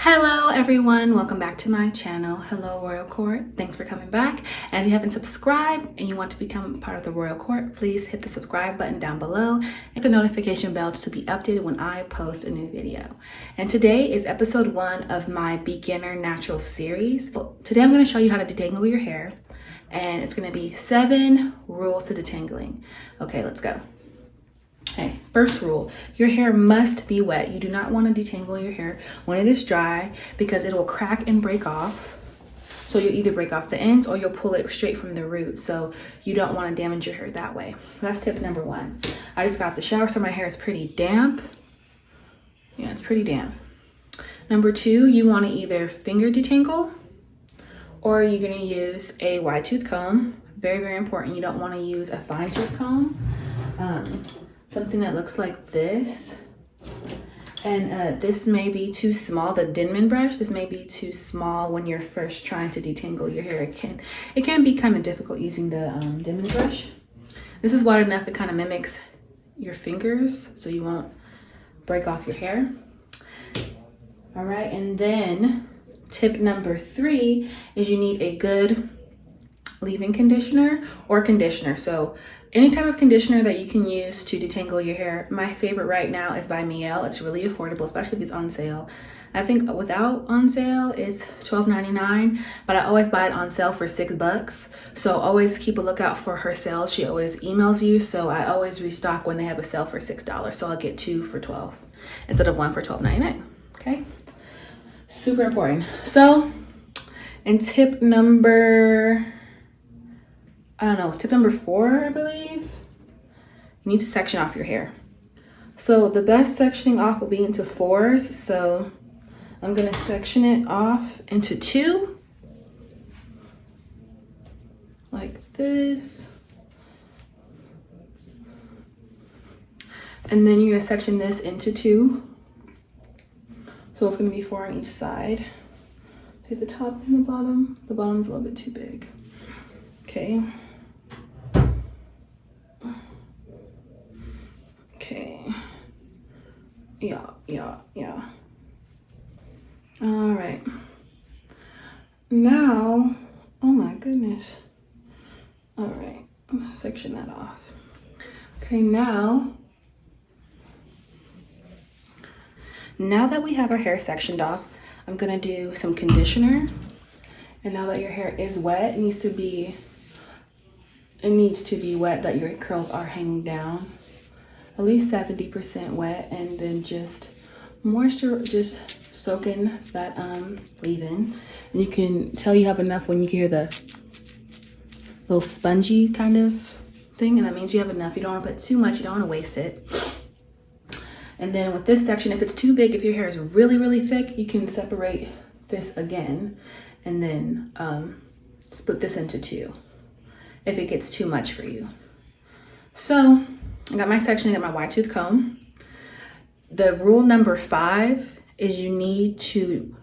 Hello everyone, welcome back to my channel. Hello Royal Court, thanks for coming back. And if you haven't subscribed and you want to become part of the Royal Court, please hit the subscribe button down below and hit the notification bell to be updated when I post a new video. And today is episode 1 of my beginner natural series. Today I'm going to show you how to detangle your hair, and it's going to be 7 rules to detangling. Okay, let's go. Okay, first rule, your hair must be wet. You do not want to detangle your hair when it is dry because it will crack and break off. So you'll either break off the ends or you'll pull it straight from the root. So you don't want to damage your hair that way. That's tip number 1. I just got out the shower, so my hair is pretty damp. Yeah, it's pretty damp. Number 2, you want to either finger detangle or you're going to use a wide tooth comb. Very, very important. You don't want to use a fine tooth comb. Something that looks like this. And this may be too small, the Denman brush, this may be too small when you're first trying to detangle your hair. It can be kind of difficult using the Denman brush. This is wide enough, it kind of mimics your fingers so you won't break off your hair. All right, and then tip number 3 is you need a good leave-in conditioner or conditioner. So any type of conditioner that you can use to detangle your hair. My favorite right now is by Mielle. It's really affordable, especially if it's on sale. I think without on sale, it's $12.99, but I always buy it on sale for $6. So always keep a lookout for her sales. She always emails you, so I always restock when they have a sale for $6. So I'll get 2 for $12 instead of 1 for $12.99. Okay, super important. So, and tip number, tip number 4, I believe, you need to section off your hair. So the best sectioning off will be into 4s. So I'm gonna section it off into 2, like this. And then you're gonna section this into 2. So it's gonna be 4 on each side. Hit the top and the bottom. The bottom's a little bit too big. Okay. Okay. Yeah. All right. Now, oh my goodness. All right, section that off. Okay, now that we have our hair sectioned off, I'm gonna do some conditioner. And now that your hair is wet, it needs to be wet, that your curls are hanging down. At least 70% wet, and then just soak in that leave-in. And you can tell you have enough when you hear the little spongy kind of thing, and that means you have enough. You don't want to put too much, you don't want to waste it. And then with this section, if it's too big, if your hair is really, really thick, you can separate this again and then split this into 2 if it gets too much for you. So I got my section, I got my wide tooth comb. The rule number 5 is you need to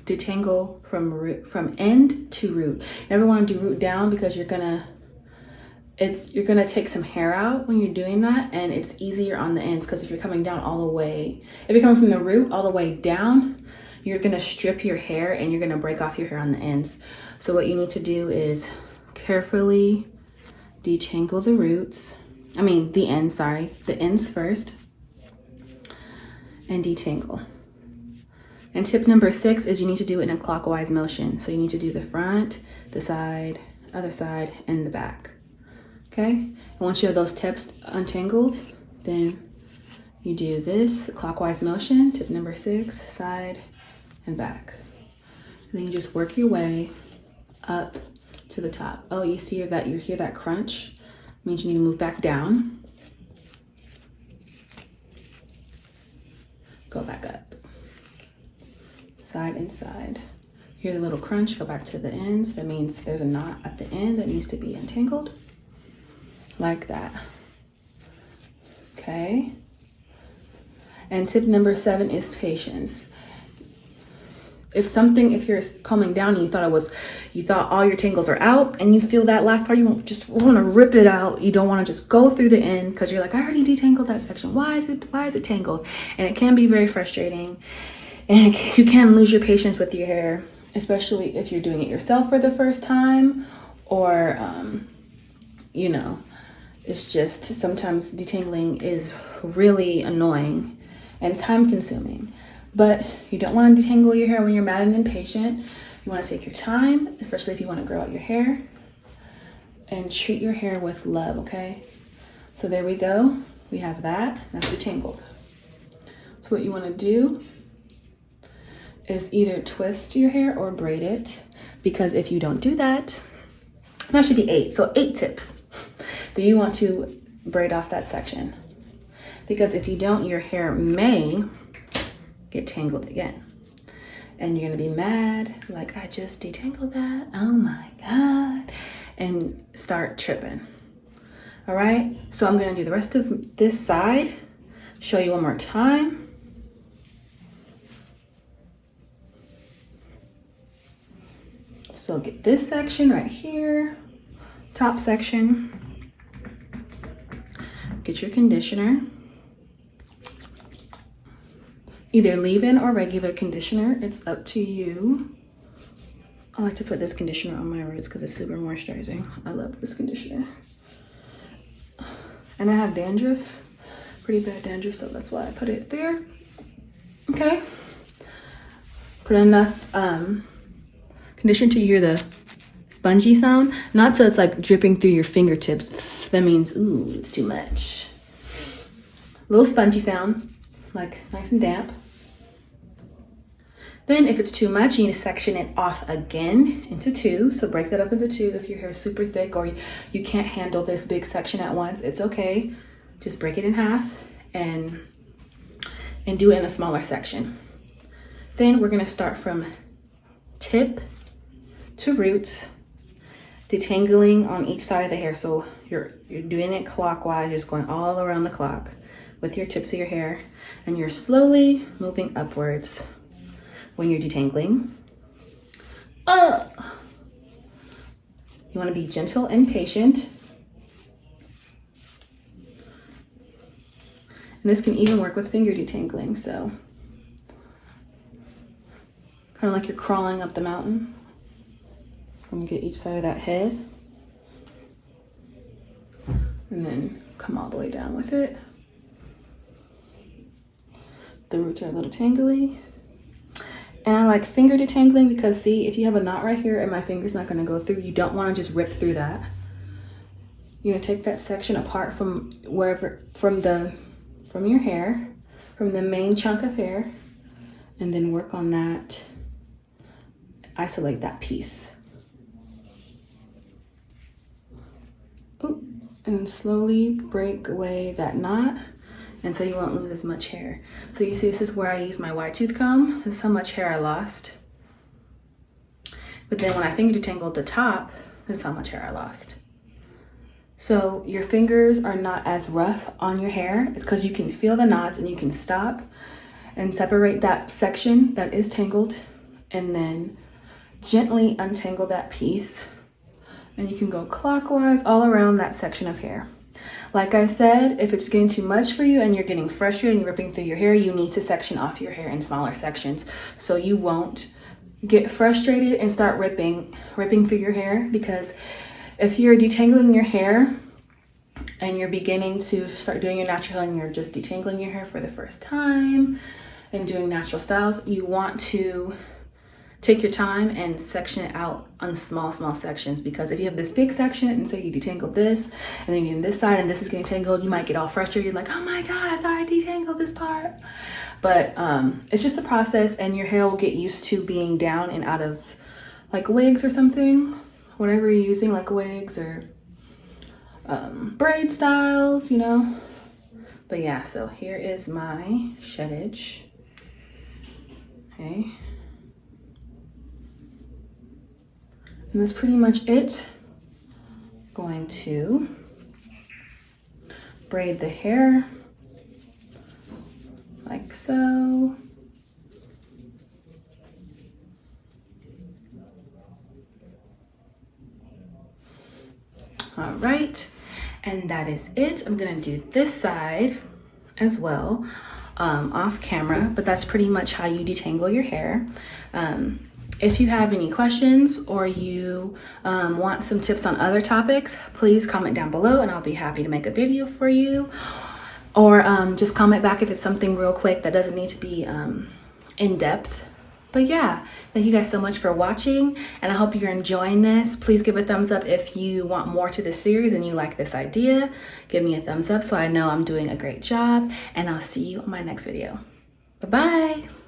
detangle from end to root. You never want to do root down because you're gonna take some hair out when you're doing that, and it's easier on the ends because if you're coming down all the way, if you're coming from the root all the way down, you're gonna strip your hair and you're gonna break off your hair on the ends. So what you need to do is carefully detangle the ends first, and detangle. And tip number 6 is you need to do it in a clockwise motion. So you need to do the front, the side, other side, and the back. Okay, and once you have those tips untangled, then you do this clockwise motion, tip number 6, side and back. And then you just work your way up to the top. Oh, you hear that crunch? It means you need to move back down. Go back up. Side and side. Hear the little crunch, go back to the ends. That means there's a knot at the end that needs to be untangled. Like that. Okay. And tip number 7 is patience. if you're combing down and you thought all your tangles are out and you feel that last part, you just want to rip it out. You don't want to just go through the end because you're like, I already detangled that section. Why is it tangled? And it can be very frustrating, and you can lose your patience with your hair, especially if you're doing it yourself for the first time, or you know, it's just sometimes detangling is really annoying and time consuming. But you don't want to detangle your hair when you're mad and impatient. You want to take your time, especially if you want to grow out your hair, and treat your hair with love, okay? So there we go. We have that. That's detangled. So what you want to do is either twist your hair or braid it, because if you don't do that, that should be 8. So 8 tips that you want to braid off that section. Because if you don't, your hair may get tangled again. And you're gonna be mad, like, I just detangled that, oh my God, and start tripping. All right, so I'm gonna do the rest of this side, show you one more time. So get this section right here, top section, get your conditioner. Either leave-in or regular conditioner, it's up to you. I like to put this conditioner on my roots because it's super moisturizing. I love this conditioner. And I have dandruff, pretty bad dandruff, so that's why I put it there. Okay. Put enough conditioner till you hear the spongy sound. Not till it's like dripping through your fingertips. That means, ooh, it's too much. Little spongy sound, like nice and damp. Then if it's too much, you need to section it off again into 2. So break that up into 2 if your hair is super thick or you can't handle this big section at once. It's okay. Just break it in half and do it in a smaller section. Then we're gonna start from tip to roots, detangling on each side of the hair. So you're doing it clockwise, just going all around the clock with your tips of your hair, and you're slowly moving upwards when you're detangling. You want to be gentle and patient. And this can even work with finger detangling, so kind of like you're crawling up the mountain. I'm gonna get each side of that head and then come all the way down with it. The roots are a little tangly. And I like finger detangling because, see, if you have a knot right here and my finger's not gonna go through, you don't wanna just rip through that. You're gonna take that section apart from wherever, from your hair, from the main chunk of hair, and then work on that, isolate that piece. Ooh, and then slowly break away that knot. And so you won't lose as much hair. So you see, this is where I use my wide tooth comb. This is how much hair I lost. But then when I finger detangled the top, this is how much hair I lost. So your fingers are not as rough on your hair. It's because you can feel the knots and you can stop and separate that section that is tangled and then gently untangle that piece. And you can go clockwise all around that section of hair. Like I said, if it's getting too much for you and you're getting frustrated and you're ripping through your hair, you need to section off your hair in smaller sections so you won't get frustrated and start ripping through your hair. Because if you're detangling your hair and you're beginning to start doing your natural hair and you're just detangling your hair for the first time and doing natural styles, you want to take your time and section it out on small sections, because if you have this big section and say you detangled this and then you're in this side and this is getting tangled, you might get all frustrated like, oh my God, I thought I detangled this part. But it's just a process, and your hair will get used to being down and out of like wigs or something, whatever you're using, like wigs or braid styles, you know. But yeah, so here is my sheddage. Okay. And that's pretty much it. Going to braid the hair like so. All right, and that is it. I'm gonna do this side as well off camera, but that's pretty much how you detangle your hair. If you have any questions or you want some tips on other topics, please comment down below and I'll be happy to make a video for you. Or just comment back if it's something real quick that doesn't need to be in depth. But yeah, thank you guys so much for watching and I hope you're enjoying this. Please give a thumbs up if you want more to this series and you like this idea. Give me a thumbs up so I know I'm doing a great job, and I'll see you on my next video. Bye-bye.